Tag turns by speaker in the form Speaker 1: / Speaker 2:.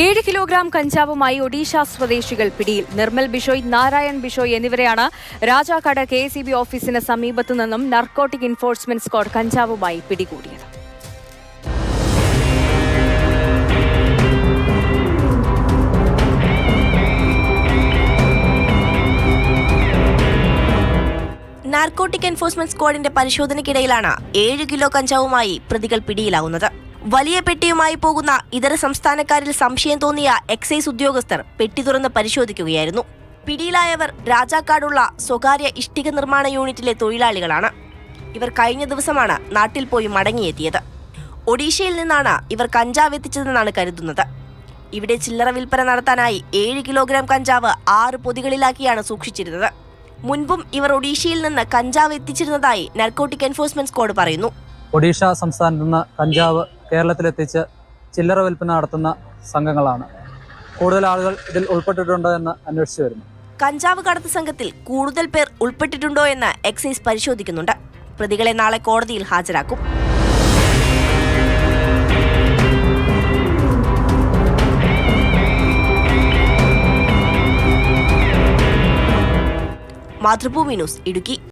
Speaker 1: 7 kilogram കഞ്ചാവുമായി ഒഡീഷ സ്വദേശികൾ പിടിയിൽ. നിർമ്മൽ ബിഷോയ്, നാരായൺ ബിഷോയ് എന്നിവരെയാണ് രാജാക്കാട് KSEB ഓഫീസിന് സമീപത്തു നിന്നും നർക്കോട്ടിക് എൻഫോഴ്സ്മെന്റ് സ്ക്വാഡ് കഞ്ചാവുമായി പിടികൂടിയത്.
Speaker 2: നാർക്കോട്ടിക് എൻഫോഴ്സ്മെന്റ് സ്ക്വാഡിന്റെ പരിശോധനയ്ക്കിടയിലാണ് 7 കിലോ കഞ്ചാവുമായി പ്രതികൾ പിടിയിലാവുന്നത്. വലിയ പെട്ടിയുമായി പോകുന്ന ഇതര സംസ്ഥാനക്കാരിൽ സംശയം തോന്നിയ എക്സൈസ് ഉദ്യോഗസ്ഥർ പെട്ടി തുറന്ന് പരിശോധിക്കുകയായിരുന്നു. പിടിയിലായവർ രാജാക്കാടുള്ള സ്വകാര്യ ഇഷ്ടിക നിർമ്മാണ യൂണിറ്റിലെ തൊഴിലാളികളാണ്. ഇവർ കഴിഞ്ഞ ദിവസമാണ് നാട്ടിൽ പോയി മടങ്ങിയെത്തിയത്. ഒഡീഷയിൽ നിന്നാണ് ഇവർ കഞ്ചാവ് എത്തിച്ചതെന്നാണ് കരുതുന്നത്. ഇവിടെ ചില്ലറ വിൽപ്പന നടത്താനായി 7 കിലോഗ്രാം കഞ്ചാവ് 6 പൊതികളിലാക്കിയാണ് സൂക്ഷിച്ചിരുന്നത്. മുൻപും ഇവർ ഒഡീഷയിൽ നിന്ന് കഞ്ചാവ് എത്തിച്ചിരുന്നതായി നാർക്കോട്ടിക് എൻഫോഴ്സ്മെന്റ് സ്ക്വാഡ് പറയുന്നു.
Speaker 3: ഒഡീഷ സംസ്ഥാനത്ത് നിന്ന് കഞ്ചാവ് കേരളത്തിലെത്തിച്ച് ചില്ലറ വിൽപ്പന നടത്തുന്ന സംഘങ്ങളാണ്. കൂടുതൽ ആളുകൾ ഇതിൽ ഉൾപ്പെട്ടിട്ടുണ്ടോ എന്ന് അന്വേഷിച്ചു വരുന്നു.
Speaker 2: കഞ്ചാവ് കടത്ത് സംഘത്തിൽ കൂടുതൽ പേർ ഉൾപ്പെട്ടിട്ടുണ്ടോ എന്ന് എക്സൈസ് പരിശോധിക്കുന്നുണ്ട്. പ്രതികളെ നാളെ കോടതിയിൽ ഹാജരാക്കും. മാതൃഭൂമി ന്യൂസ്, ഇടുക്കി.